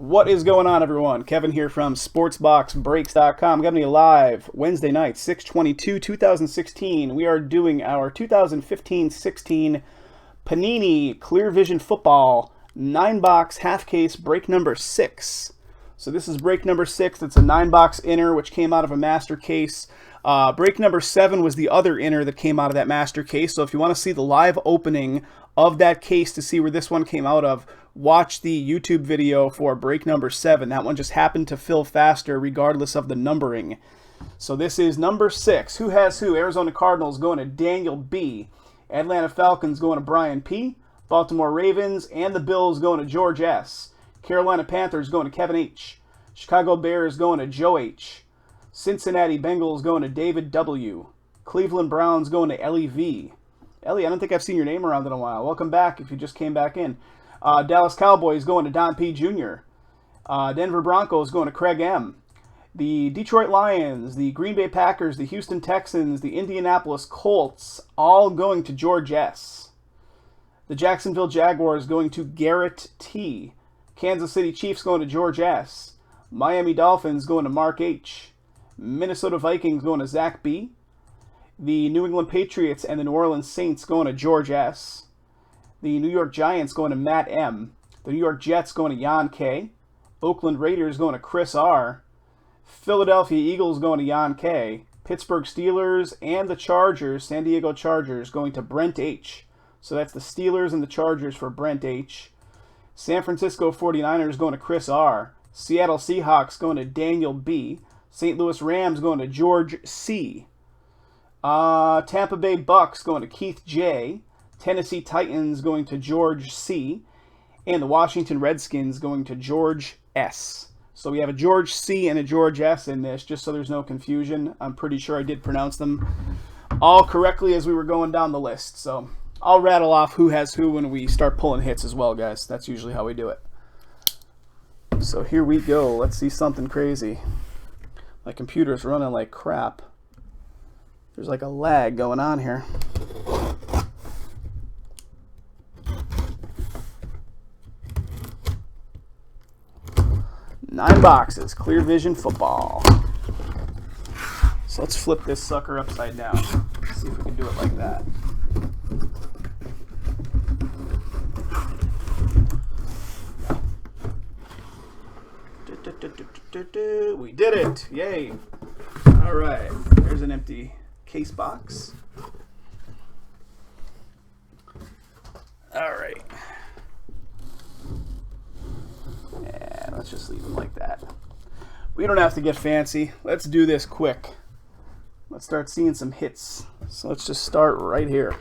What is going on, everyone? Kevin here from SportsBoxBreaks.com. Coming to you live Wednesday night, 6/22/2016. We are doing our 2015-16 Panini Clear Vision Football 9-box half case break number 6. So this is break number 6. It's a 9-box inner, which came out of a master case. Break number 7 was the other inner that came out of that master case. So if you want to see the live opening of that case to see where this one came out of, watch the YouTube video for break number 7. That one just happened to fill faster regardless of the numbering. So this is number 6. Who has who? Arizona Cardinals going to Daniel B. Atlanta Falcons going to Brian P. Baltimore Ravens and the Bills going to George S. Carolina Panthers going to Kevin H. Chicago Bears going to Joe H. Cincinnati Bengals going to David W. Cleveland Browns going to Ellie V. Ellie, I don't think I've seen your name around in a while. Welcome back if you just came back in. Dallas Cowboys going to Don P. Jr. Denver Broncos going to Craig M. The Detroit Lions, the Green Bay Packers, the Houston Texans, the Indianapolis Colts, all going to George S. The Jacksonville Jaguars going to Garrett T. Kansas City Chiefs going to George S. Miami Dolphins going to Mark H. Minnesota Vikings going to Zach B. The New England Patriots and the New Orleans Saints going to George S. The New York Giants going to Matt M. The New York Jets going to Jan K. Oakland Raiders going to Chris R. Philadelphia Eagles going to Jan K. Pittsburgh Steelers and the Chargers, San Diego Chargers, going to Brent H. So that's the Steelers and the Chargers for Brent H. San Francisco 49ers going to Chris R. Seattle Seahawks going to Daniel B. St. Louis Rams going to George C. Tampa Bay Bucks going to Keith J. Tennessee Titans going to George C. And the Washington Redskins going to George S. So we have a George C. and a George S. in this, just so there's no confusion. I'm pretty sure I did pronounce them all correctly as we were going down the list. So I'll rattle off who has who when we start pulling hits as well, guys. That's usually how we do it. So here we go. Let's see something crazy. My computer's running like crap. There's like a lag going on here. Nine boxes, Clear Vision Football. So let's flip this sucker upside down. See if we can do it like that. We did it! Yay! All right, there's an empty case box. All right. And let's just leave them like that. We don't have to get fancy. Let's do this quick. Let's start seeing some hits. So let's just start right here.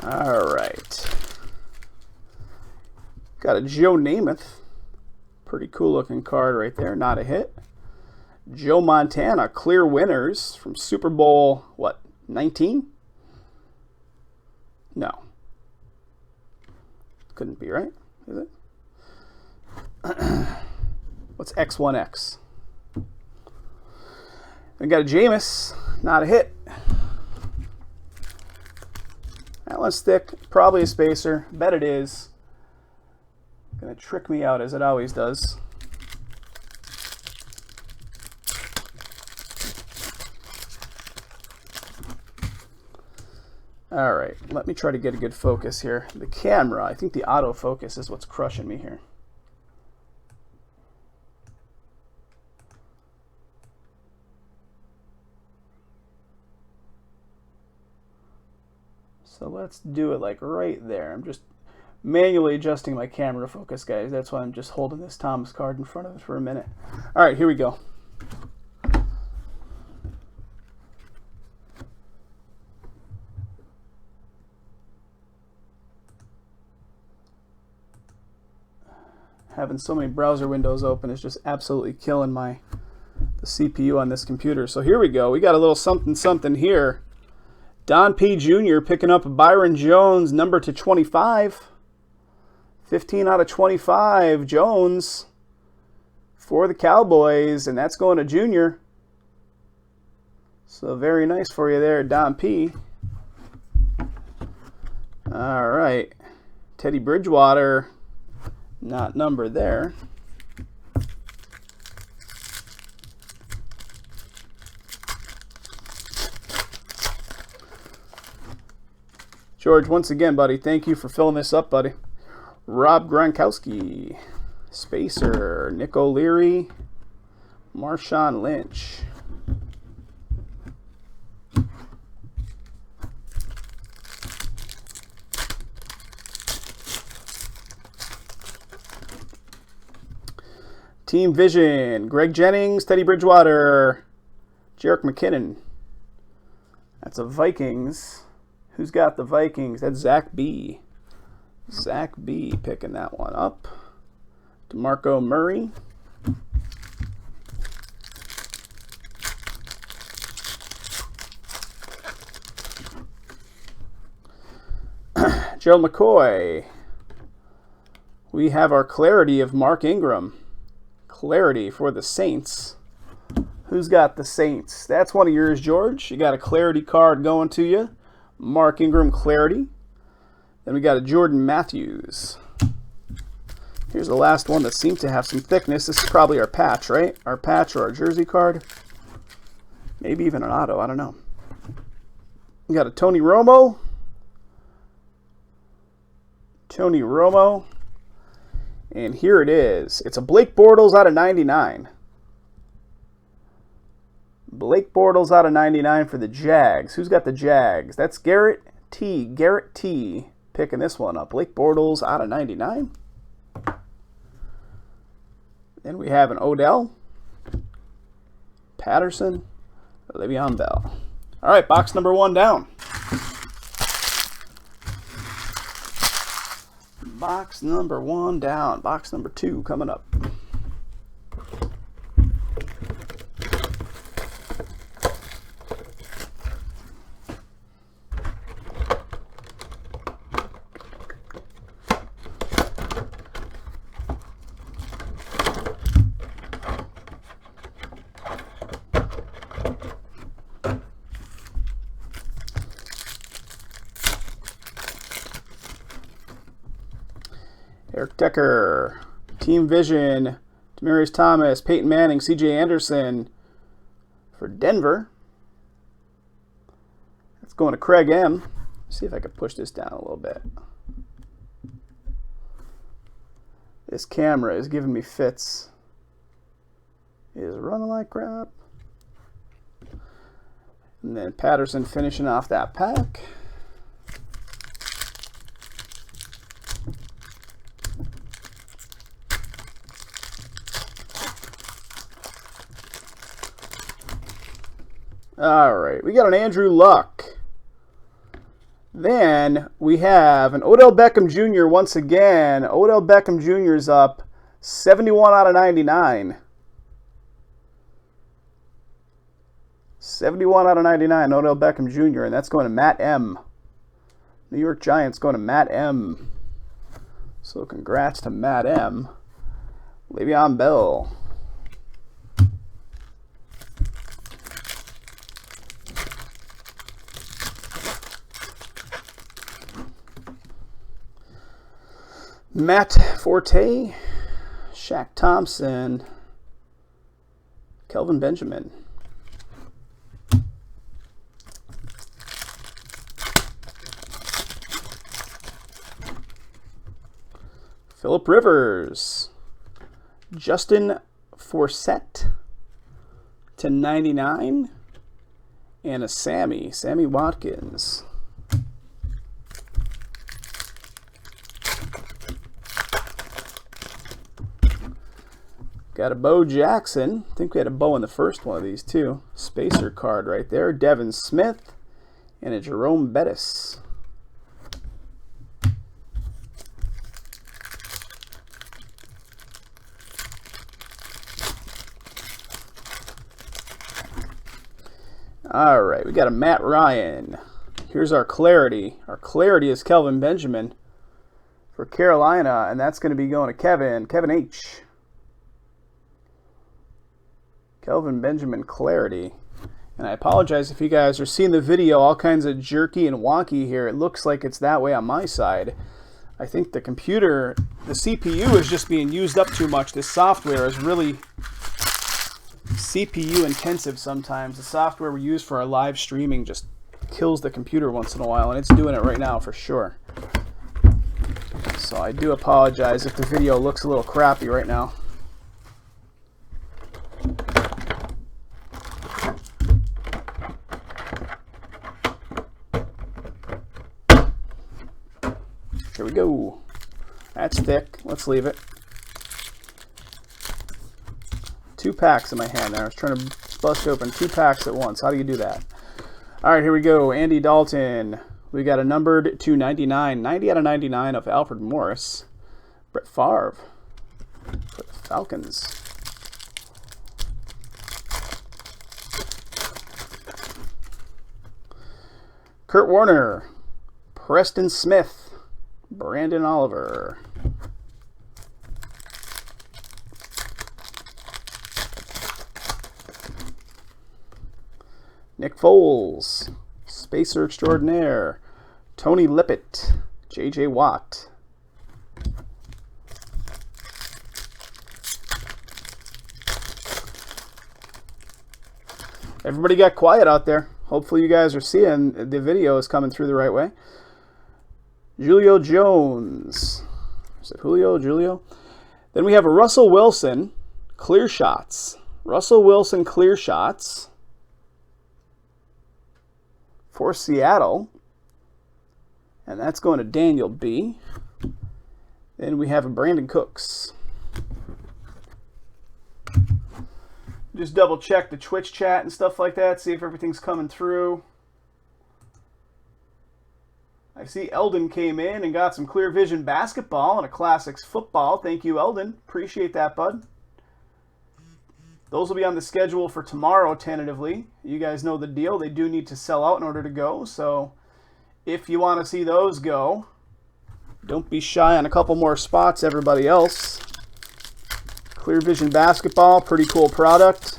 All right. Got a Joe Namath. Pretty cool looking card right there. Not a hit. Joe Montana, clear winners from Super Bowl, what, 19? No. Couldn't be right, is it? What's X1X? We got a Jameis. Not a hit. That one's thick, probably a spacer. Bet it is. Gonna trick me out as it always does. All right, let me try to get a good focus here. The camera, I think the autofocus is what's crushing me here. So let's do it like right there. I'm just manually adjusting my camera focus, guys. That's why I'm just holding this Thomas card in front of it for a minute. All right, here we go. Having so many browser windows open is just absolutely killing the CPU on this computer. So here we go. We got a little something something here. Don P. Jr. picking up Byron Jones, number to 25. 15 out of 25, Jones for the Cowboys, and that's going to Junior. So very nice for you there, Don P. All right. Teddy Bridgewater, not numbered there. George, once again, buddy, thank you for filling this up, buddy. Rob Gronkowski, Spacer, Nick O'Leary, Marshawn Lynch. Team Vision, Greg Jennings, Teddy Bridgewater, Jerick McKinnon. That's a Vikings. Who's got the Vikings? That's Zach B. Zach B picking that one up. DeMarco Murray. Gerald McCoy. We have our clarity of Mark Ingram. Clarity for the Saints. Who's got the Saints? That's one of yours, George. You got a clarity card going to you. Mark Ingram clarity. Then we got a Jordan Matthews. Here's the last one that seemed to have some thickness. This is probably our patch, right? Our patch or our jersey card. Maybe even an auto. I don't know. We got a Tony Romo. Tony Romo. And here it is. It's a Blake Bortles out of 99. Blake Bortles out of 99 for the Jags. Who's got the Jags? That's Garrett T. Garrett T. Picking this one up. Blake Bortles out of 99. Then we have an Odell, Patterson, Le'Veon Bell. All right, box number 1 down. Box number 1 down. Box number 2 coming up. Eric Decker, Team Vision, Demaryius Thomas, Peyton Manning, C.J. Anderson for Denver. That's going to Craig M. Let's see if I can push this down a little bit. This camera is giving me fits. It is running like crap. And then Patterson finishing off that pack. All right, we got an Andrew Luck. Then we have an Odell Beckham Jr. once again. Odell Beckham Jr. is up 71 out of 99. 71 out of 99, Odell Beckham Jr., and that's going to Matt M. New York Giants going to Matt M. So congrats to Matt M. Le'Veon Bell. Matt Forte, Shaq Thompson, Kelvin Benjamin. Phillip Rivers, Justin Forsett to 99, and a Sammy Watkins. Got a Bo Jackson. I think we had a Bo in the first one of these too. Spacer card right there. Devin Smith and a Jerome Bettis. All right, we got a Matt Ryan. Here's our clarity. Our clarity is Kelvin Benjamin for Carolina, and that's going to be going to Kevin H. Kelvin Benjamin clarity. And I apologize if you guys are seeing the video all kinds of jerky and wonky here. It looks like it's that way on my side. I think the computer, the CPU is just being used up too much. This software is really CPU intensive sometimes. The software we use for our live streaming just kills the computer once in a while, and it's doing it right now for sure. So I do apologize if the video looks a little crappy right now. Here we go. That's thick. Let's leave it. 2 packs in my hand there. I was trying to bust open 2 packs at once. How do you do that? All right, here we go. Andy Dalton. We got a numbered 299. 90 out of 99 of Alfred Morris. Brett Favre for the Falcons. Kurt Warner. Preston Smith. Brandon Oliver. Nick Foles. Spacer Extraordinaire. Tony Lippett. J.J. Watt. Everybody got quiet out there. Hopefully you guys are seeing the video is coming through the right way. Julio Jones. Is it Julio? Julio? Then we have a Russell Wilson clear shots. Russell Wilson clear shots for Seattle. And that's going to Daniel B. Then we have a Brandon Cooks. Just double check the Twitch chat and stuff like that. See if everything's coming through. I see Eldon came in and got some Clear Vision basketball and a Classics football. Thank you, Eldon. Appreciate that, bud. Those will be on the schedule for tomorrow, tentatively. You guys know the deal. They do need to sell out in order to go. So if you want to see those go, don't be shy on a couple more spots, everybody else. Clear Vision basketball, pretty cool product.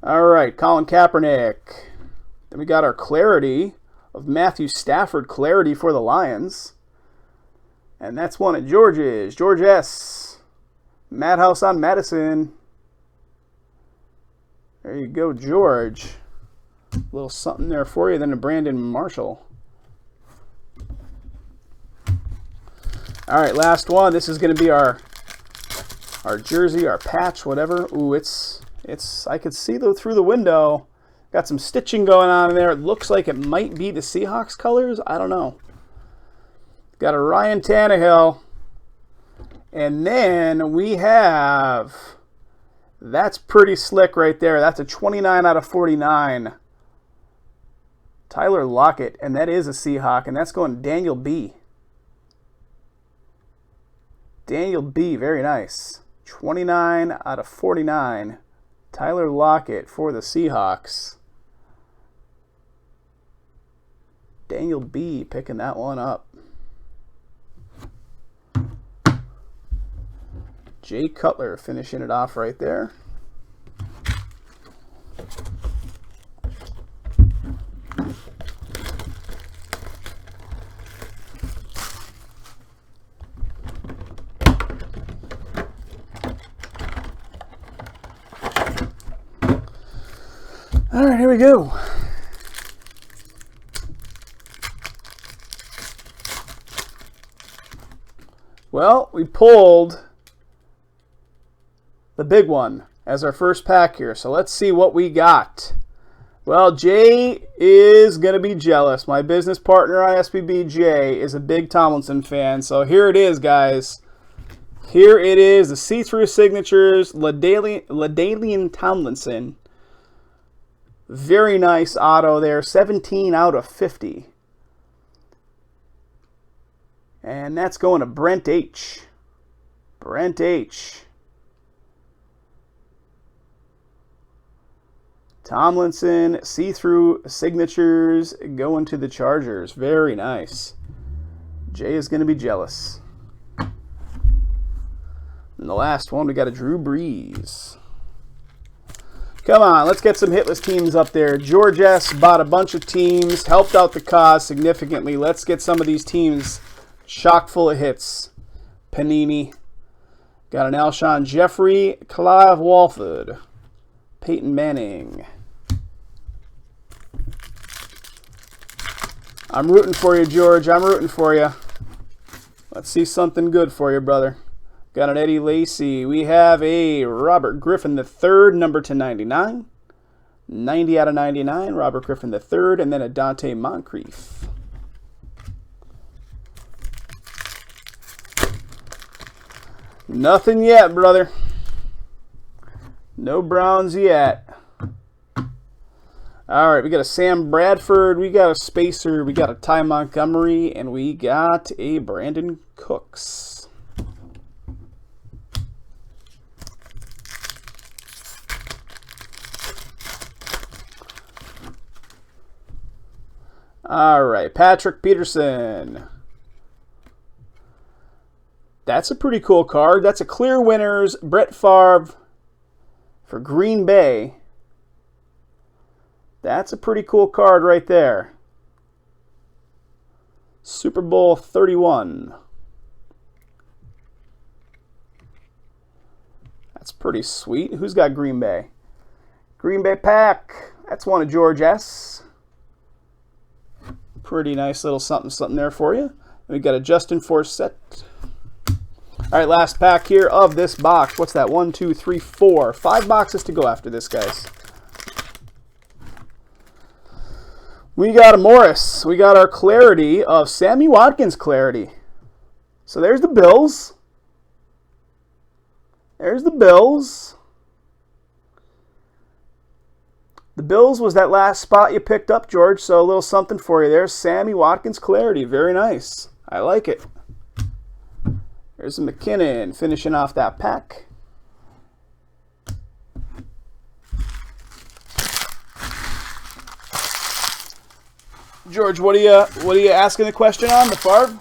All right, Colin Kaepernick. Then we got our clarity of Matthew Stafford clarity for the Lions. And that's one of George's. George S. Madhouse on Madison. There you go, George. A little something there for you. Then to Brandon Marshall. All right, last one. This is going to be our jersey, our patch, whatever. Ooh, it's. I could see through the window. Got some stitching going on in there. It looks like it might be the Seahawks colors. I don't know. Got a Ryan Tannehill. And then we have, that's pretty slick right there. That's a 29 out of 49. Tyler Lockett, and that is a Seahawk, and that's going to Daniel B. Daniel B, very nice. 29 out of 49. Tyler Lockett for the Seahawks. Daniel B picking that one up. Jay Cutler finishing it off right there. All right, here we go. Well, we pulled the big one as our first pack here. So let's see what we got. Well, Jay is going to be jealous. My business partner on SBB, Jay, is a big Tomlinson fan. So here it is, guys. Here it is, the see-through signatures, LaDainian Tomlinson. Very nice auto there, 17 out of 50. And that's going to Brent H. Brent H. Tomlinson, see-through signatures going to the Chargers. Very nice. Jay is going to be jealous. And the last one, we got a Drew Brees. Come on, let's get some hitless teams up there. George S. bought a bunch of teams, helped out the cause significantly. Let's get some of these teams chock full of hits. Panini. Got an Alshon Jeffrey, Clive Walford, Peyton Manning. I'm rooting for you, George. I'm rooting for you. Let's see something good for you, brother. Got an Eddie Lacy. We have a Robert Griffin III, number /99. 90 out of 99, Robert Griffin III, and then a Dante Moncrief. Nothing yet, brother. No Browns yet. All right, we got a Sam Bradford, we got a Spacer, we got a Ty Montgomery, and we got a Brandon Cooks. All right, Patrick Peterson. That's a pretty cool card. That's a clear winners. Brett Favre for Green Bay. That's a pretty cool card right there. Super Bowl 31. That's pretty sweet. Who's got Green Bay? Green Bay Pack. That's one of George S. Pretty nice little something there for you. We got a Justin Forsett. All right, last pack here of this box. What's that? 1, 2, 3, 4. 5 boxes to go after this, guys. We got a Morris. We got our clarity of Sammy Watkins clarity. So there's the Bills. There's the Bills. The Bills was that last spot you picked up, George, so a little something for you there. Sammy Watkins clarity. Very nice. I like it. There's a McKinnon finishing off that pack. George, what are you asking the question on, the Favre?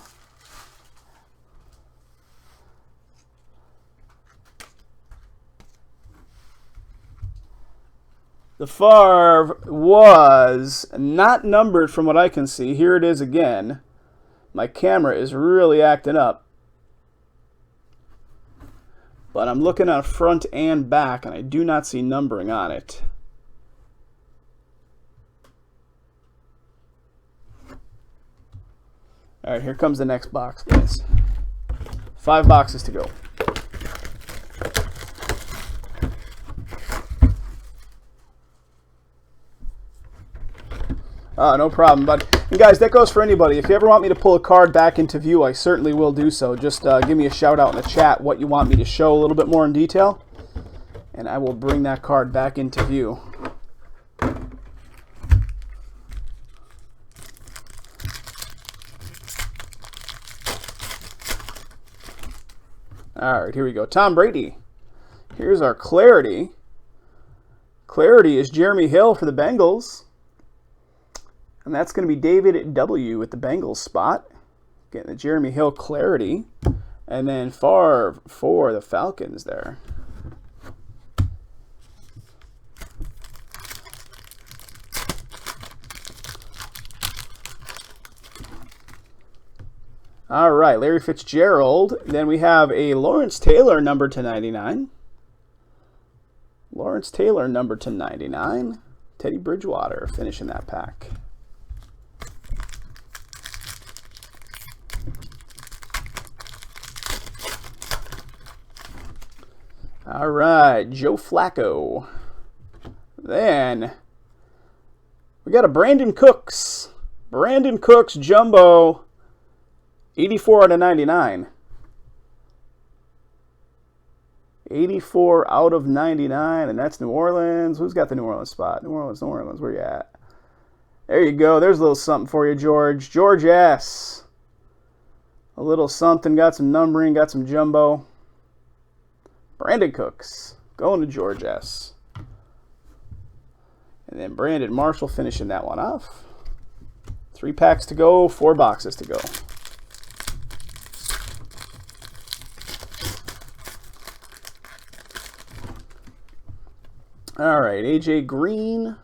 The Favre was not numbered from what I can see. Here it is again. My camera is really acting up. But I'm looking on front and back, and I do not see numbering on it. All right, here comes the next box, guys. 5 boxes to go. No problem, bud. And guys, that goes for anybody. If you ever want me to pull a card back into view, I certainly will do so. Just give me a shout out in the chat what you want me to show a little bit more in detail, and I will bring that card back into view. All right, here we go. Tom Brady. Here's our clarity. Clarity is Jeremy Hill for the Bengals. And that's going to be David W. at the Bengals spot. Getting the Jeremy Hill clarity. And then Favre for the Falcons there. All right, Larry Fitzgerald. Then we have a Lawrence Taylor number /99. Lawrence Taylor number /99. Teddy Bridgewater finishing that pack. All right, Joe Flacco. Then we got a Brandon Cooks. Brandon Cooks jumbo, 84 out of 99. 84 out of 99, and that's New Orleans. Who's got the New Orleans spot? New Orleans, where you at? There you go. There's a little something for you, George. George S. A little something. Got some numbering, got some jumbo. Brandon Cooks. Going to George S. And then Brandon Marshall finishing that one off. 3 packs to go, 4 boxes to go. All right, AJ Green,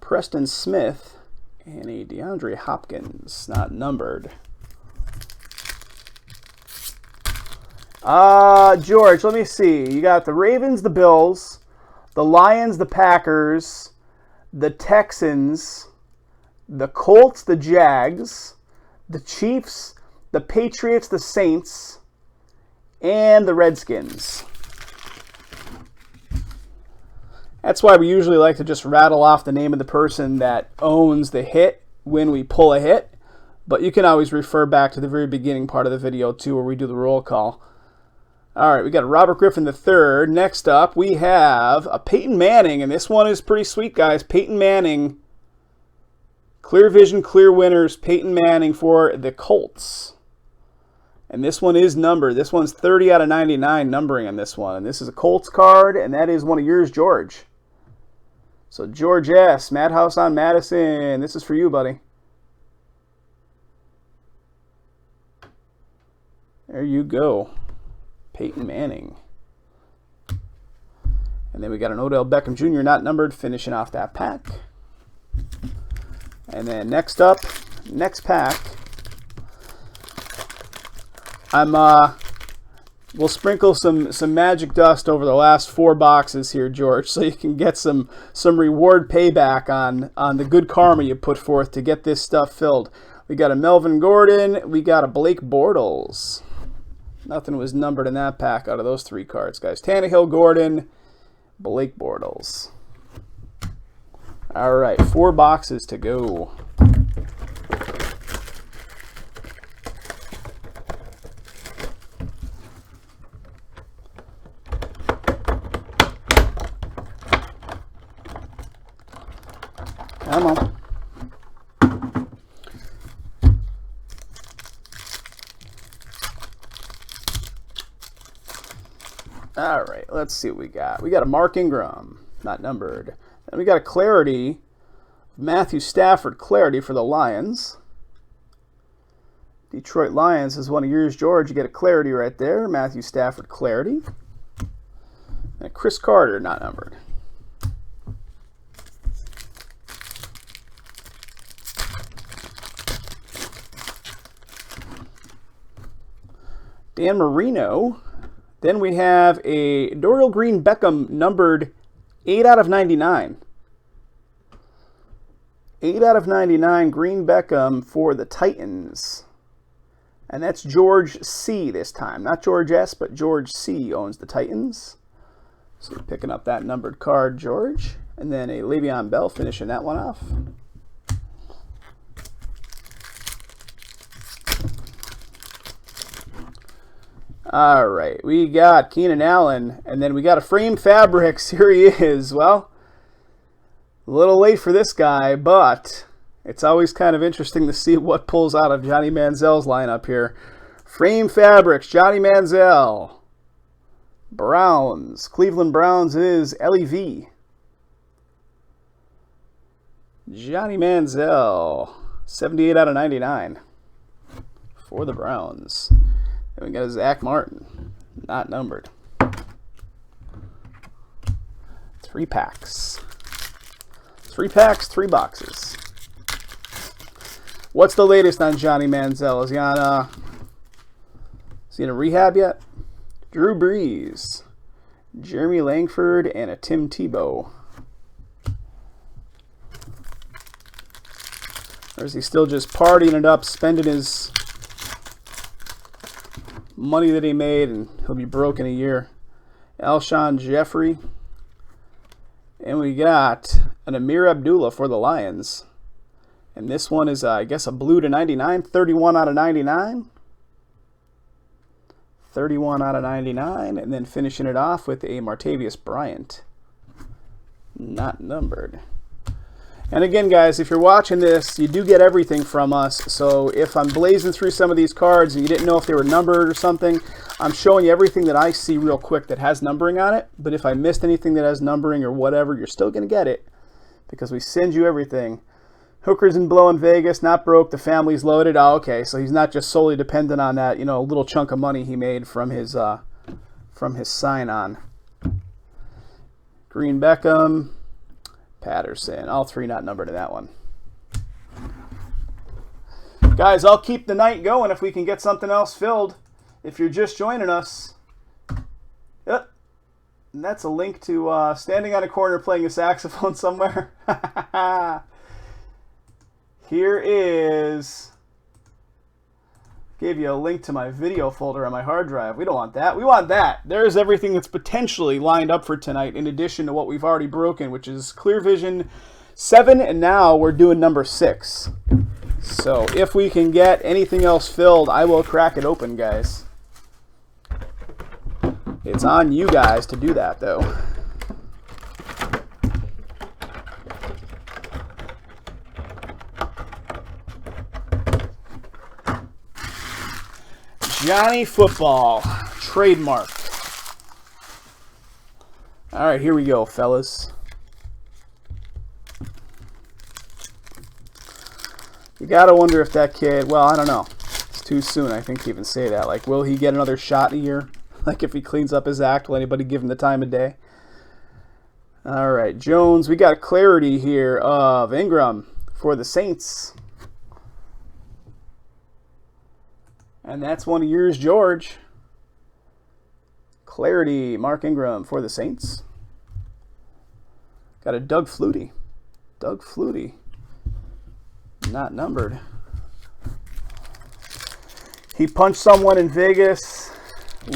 Preston Smith, and a DeAndre Hopkins, not numbered. George, let me see. You got the Ravens, the Bills, the Lions, the Packers, the Texans, the Colts, the Jags, the Chiefs, the Patriots, the Saints, and the Redskins. That's why we usually like to just rattle off the name of the person that owns the hit when we pull a hit. But you can always refer back to the very beginning part of the video too, where we do the roll call. All right, we got Robert Griffin III. Next up, we have a Peyton Manning, and this one is pretty sweet, guys. Peyton Manning, Clear Vision, Clear Winners, Peyton Manning for the Colts. And this one is numbered. This one's 30 out of 99 numbering on this one. And this is a Colts card, and that is one of yours, George. So George S., Madhouse on Madison, this is for you, buddy. There you go. Peyton Manning. And then we got an Odell Beckham Jr. not numbered finishing off that pack. And then next up, next pack, we'll sprinkle some magic dust over the last 4 boxes here, George, so you can get some reward payback on the good karma you put forth to get this stuff filled. We got a Melvin Gordon, we got a Blake Bortles. Nothing was numbered in that pack out of those 3 cards, guys. Tannehill, Gordon, Blake Bortles. All right, 4 boxes to go. Come on. All right, let's see what we got. We got a Mark Ingram, not numbered. And we got a Clarity, Matthew Stafford Clarity for the Lions. Detroit Lions is one of yours, George. You get a Clarity right there. Matthew Stafford Clarity. And Chris Carter, not numbered. Dan Marino. Then we have a Dorial Green Beckham numbered 8 out of 99. 8 out of 99 Green Beckham for the Titans. And that's George C. this time. Not George S., but George C. owns the Titans. So we're picking up that numbered card, George. And then a Le'Veon Bell finishing that one off. All right, we got Keenan Allen, and then we got a Frame Fabrics. Here he is. Well, a little late for this guy, but it's always kind of interesting to see what pulls out of Johnny Manziel's lineup here. Frame Fabrics, Johnny Manziel. Browns, Cleveland Browns is LEV. Johnny Manziel, 78 out of 99 for the Browns. Then we got a Zach Martin, not numbered. 3 packs. 3 packs, 3 boxes. What's the latest on Johnny Manziel? Is he in a rehab yet? Drew Brees, Jeremy Langford, and a Tim Tebow. Or is he still just partying it up, spending his money that he made, and he'll be broke in a year? Alshon Jeffrey. And we got an Amir Abdullah for the Lions. And this one is, I guess, a blue to 99, 31 out of 99. 31 out of 99. And then finishing it off with a Martavius Bryant, not numbered. And again, guys, if you're watching this, you do get everything from us. So if I'm blazing through some of these cards and you didn't know if they were numbered or something, I'm showing you everything that I see real quick that has numbering on it. But if I missed anything that has numbering or whatever, you're still going to get it because we send you everything. Hookers and blow in Vegas, not broke. The family's loaded. Oh, okay, so he's not just solely dependent on that, little chunk of money he made from his sign-on. Green, Beckham, Patterson. All three not numbered in that one. Guys, I'll keep the night going if we can get something else filled. If you're just joining us. Yep. And that's a link to standing on a corner playing a saxophone somewhere. Here is, gave you a link to my video folder on my hard drive. We don't want that. We want that. There's everything that's potentially lined up for tonight in addition to what we've already broken, which is Clear Vision 7, and now we're doing number 6. So if we can get anything else filled, I will crack it open, guys. It's on you guys to do that, though. Johnny Football, trademark. All right, here we go, fellas. You got to wonder if that kid, well, I don't know. It's too soon, I think, to even say that. Like, will he get another shot in a year? Like, if he cleans up his act, will anybody give him the time of day? All right, Jones, we got clarity here of Ingram for the Saints. And that's one of yours, George. Clarity, Mark Ingram for the Saints. Got a Doug Flutie. Doug Flutie. Not numbered. He punched someone in Vegas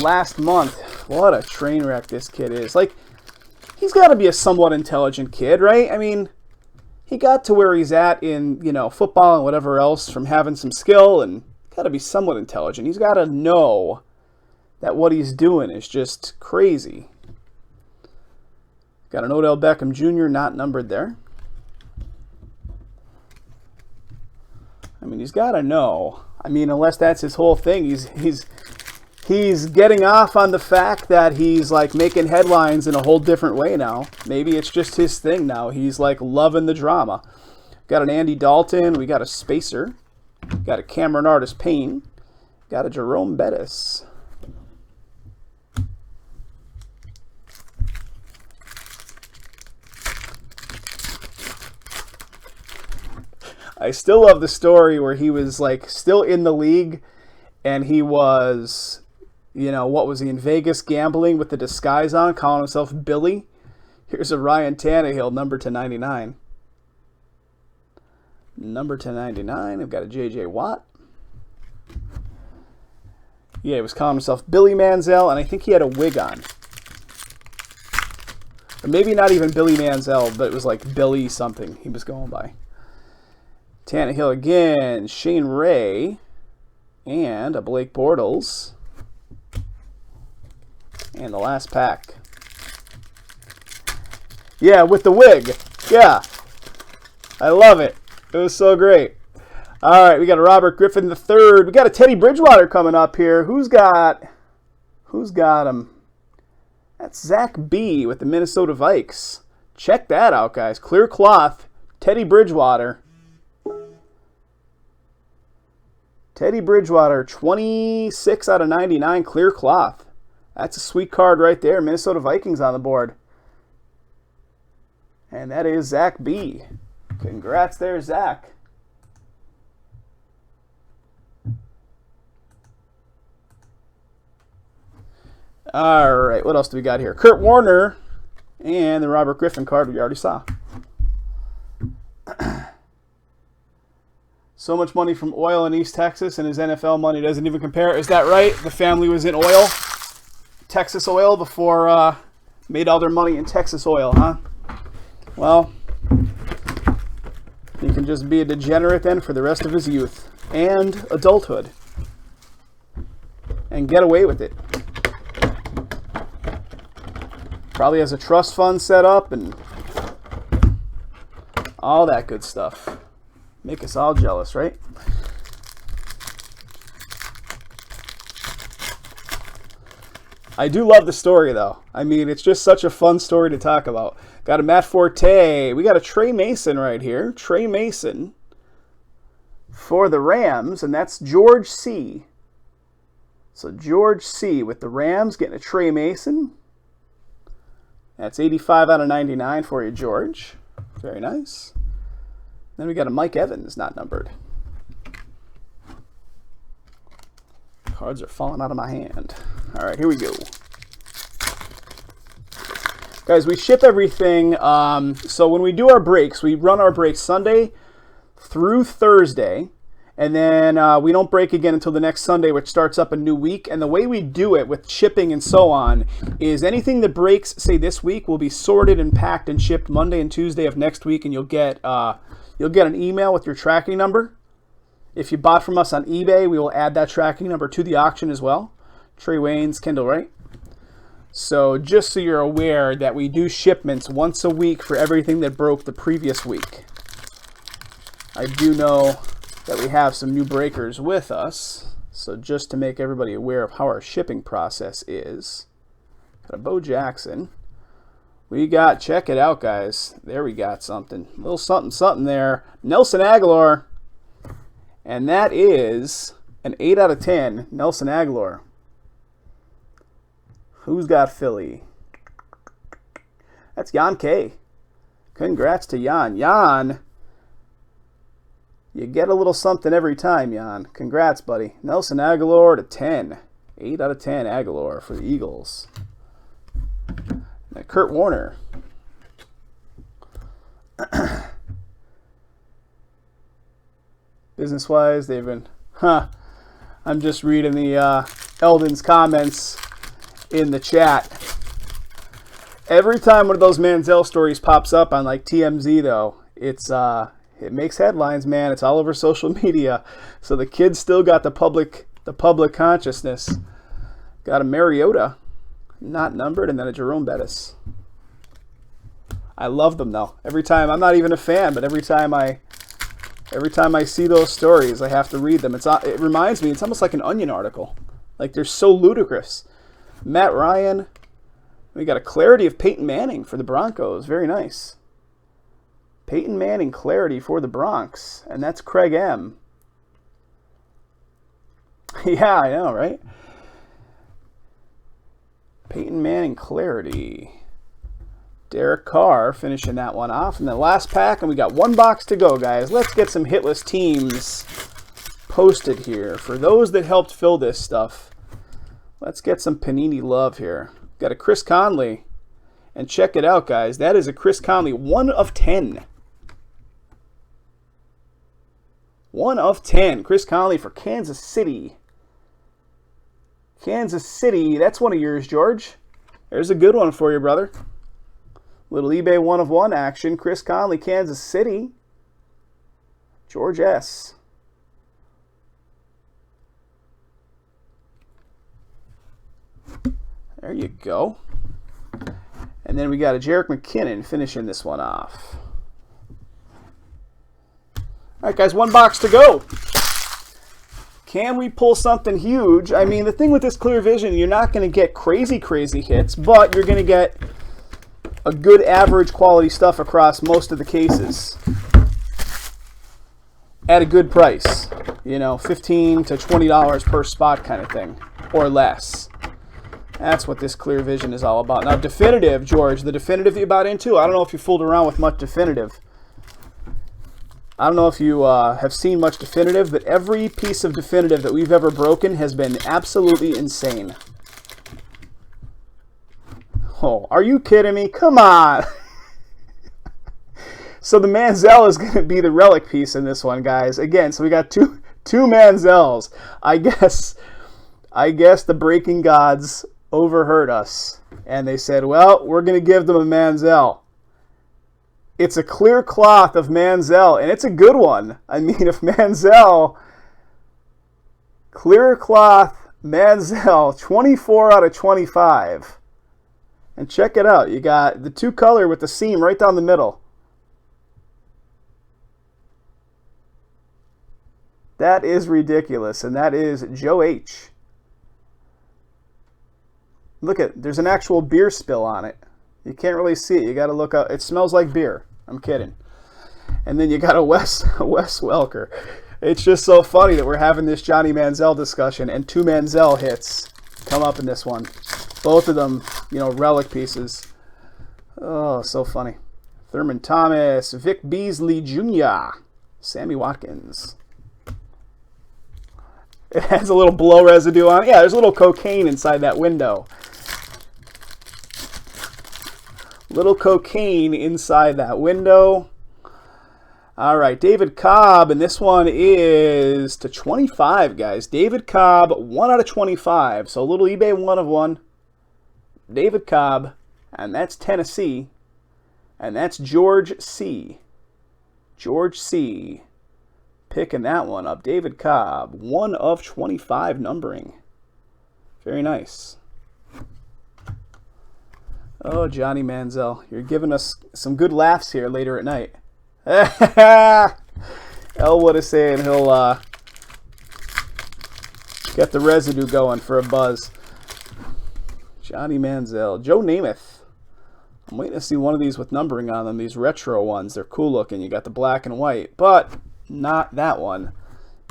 last month. What a train wreck this kid is. Like, he's got to be a somewhat intelligent kid, right? I mean, he got to where he's at in, football and whatever else from having some skill, and got to be somewhat intelligent. He's got to know that what he's doing is just crazy. Got an Odell Beckham Jr. not numbered there. I mean, he's got to know. I mean, unless that's his whole thing, he's getting off on the fact that he's like making headlines in a whole different way now. Maybe it's just his thing now. He's like loving the drama. Got an Andy Dalton. We got a Spacer. Got a Cameron Artis Payne. Got a Jerome Bettis. I still love the story where he was like still in the league and he was, what was he, in Vegas gambling with the disguise on, calling himself Billy. Here's a Ryan Tannehill, number to 99. Number to 99, I've got a J.J. Watt. Yeah, he was calling himself Billy Manziel, and I think he had a wig on. Or maybe not even Billy Manziel, but it was like Billy something he was going by. Tannehill again, Shane Ray, and a Blake Bortles. And the last pack. Yeah, with the wig. Yeah. I love it. It was so great. All right, we got a Robert Griffin III. We got a Teddy Bridgewater coming up here. Who's got him? That's Zach B with the Minnesota Vikes. Check that out, guys. Clear cloth, Teddy Bridgewater. Teddy Bridgewater, 26 out of 99, clear cloth. That's a sweet card right there. Minnesota Vikings on the board. And that is Zach B. Congrats there, Zach. All right, what else do we got here? Kurt Warner and the Robert Griffin card we already saw. So much money from oil in East Texas, and his NFL money doesn't even compare. Is that right? The family was in oil? Texas oil before made all their money in Texas oil, huh? Well, he can just be a degenerate then for the rest of his youth and adulthood and get away with it. Probably has a trust fund set up and all that good stuff. Make us all jealous, right? I do love the story, though. I mean, it's just such a fun story to talk about. Got a Matt Forte. We got a Trey Mason right here. Trey Mason for the Rams, and that's George C. So George C. with the Rams getting a Trey Mason. That's 85 out of 99 for you, George. Very nice. Then we got a Mike Evans, not numbered. Cards are falling out of my hand. All right, here we go. Guys, we ship everything. So when we do our breaks, we run our breaks Sunday through Thursday. And then we don't break again until the next Sunday, which starts up a new week. And the way we do it with shipping and so on is anything that breaks, say this week, will be sorted and packed and shipped Monday and Tuesday of next week. And you'll get an email with your tracking number. If you bought from us on eBay, we will add that tracking number to the auction as well. Trey Waynes, Kendall Wright. So just so you're aware that we do shipments once a week for everything that broke the previous week. I do know that we have some new breakers with us. So just to make everybody aware of how our shipping process is. Got a Bo Jackson. We got, check it out, guys. There we got something. A little something there. Nelson Aguilar. And that is an 8 out of 10, Nelson Aguilar. Who's got Philly? That's Jan K. Congrats to Jan. Jan, you get a little something every time, Jan. Congrats, buddy. Nelson Aguilar to 10. 8 out of 10 Aguilar for the Eagles. And Kurt Warner. Business-wise, they've been, I'm just reading the Eldon's comments in the chat. Every time one of those Manziel stories pops up on like TMZ, though, it makes headlines, man. It's all over social media. So the kids still got the public consciousness. Got a Mariota, not numbered, and then a Jerome Bettis. I love them though. Every time, I'm not even a fan, but every time I see those stories, I have to read them. It reminds me, it's almost like an Onion article. Like, they're so ludicrous. Matt Ryan. We got a clarity of Peyton Manning for the Broncos. Very nice. Peyton Manning clarity for the Bronx. And that's Craig M. Yeah, I know, right? Peyton Manning clarity. Derek Carr finishing that one off. And the last pack, and we got one box to go, guys. Let's get some hitless teams posted here. For those that helped fill this stuff, let's get some Panini love here. Got a Chris Conley. And check it out, guys. That is a Chris Conley 1 of 10. 1 of 10. Chris Conley for Kansas City. Kansas City. That's one of yours, George. There's a good one for you, brother. Little eBay 1 of 1 action. Chris Conley, Kansas City. George S. There you go. And then we got a Jerick McKinnon finishing this one off. All right, guys, one box to go. Can we pull something huge? I mean, the thing with this clear vision, you're not going to get crazy hits, but you're going to get a good average quality stuff across most of the cases at a good price. You know, $15 to $20 per spot kind of thing, or less. That's what this clear vision is all about. Now, definitive, George, the definitive that you bought into, I don't know if you fooled around with much definitive. I don't know if you have seen much definitive, but every piece of definitive that we've ever broken has been absolutely insane. Oh, are you kidding me? Come on. So the Manziel is going to be the relic piece in this one, guys. Again, so we got two Manziels. I guess the breaking gods overheard us, and they said, well, we're going to give them a Manziel. It's a clear cloth of Manziel, and it's a good one. I mean, if Manziel, clear cloth Manziel, 24 out of 25. And check it out. You got the 2 color with the seam right down the middle. That is ridiculous, and that is Joe H. Look at, there's an actual beer spill on it. You can't really see it. You got to look up. It smells like beer. I'm kidding. And then you got a Wes Welker. It's just so funny that we're having this Johnny Manziel discussion and 2 Manziel hits come up in this one. Both of them, you know, relic pieces. Oh, so funny. Thurman Thomas, Vic Beasley Jr., Sammy Watkins. It has a little blow residue on it. Yeah, there's a little cocaine inside that window. Little cocaine inside that window. All right, David Cobb, and this one is to 25, guys. David Cobb, 1 out of 25. So a little eBay 1 of 1. David Cobb, and that's Tennessee. And that's George C. George C. Picking that one up. David Cobb, 1 of 25 numbering. Very nice. Oh, Johnny Manziel, you're giving us some good laughs here later at night. Elwood is saying he'll get the residue going for a buzz. Johnny Manziel. Joe Namath. I'm waiting to see one of these with numbering on them. These retro ones. They're cool looking. You got the black and white, but not that one.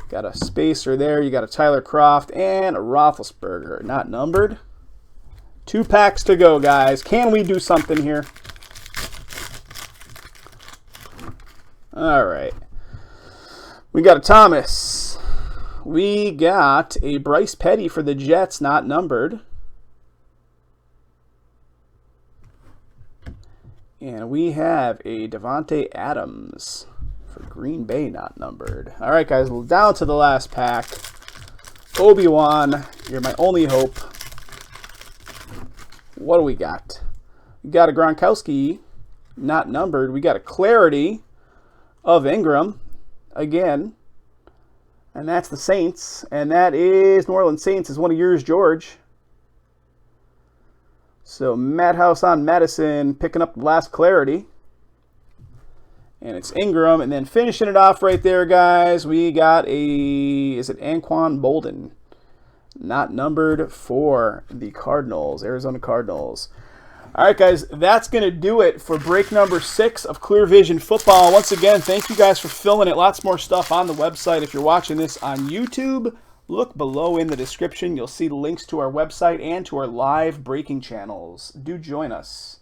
Got a spacer there. You got a Tyler Kroft and a Roethlisberger. Not numbered. 2 packs to go, guys. Can we do something here? All right. We got a Thomas. We got a Bryce Petty for the Jets, not numbered. And we have a Devontae Adams for Green Bay, not numbered. All right, guys, down to the last pack. Obi-Wan, you're my only hope. What do we got? We got a Gronkowski, not numbered. We got a Clarity of Ingram, again. And that's the Saints. And that is New Orleans Saints is one of yours, George. So Madhouse on Madison picking up the last Clarity. And it's Ingram. And then finishing it off right there, guys, we got a, is it Anquan Bolden? Not numbered for the Cardinals, Arizona Cardinals. All right, guys, that's going to do it for break number 6 of Clear Vision Football. Once again, thank you guys for filling it. Lots more stuff on the website. If you're watching this on YouTube, look below in the description. You'll see links to our website and to our live breaking channels. Do join us.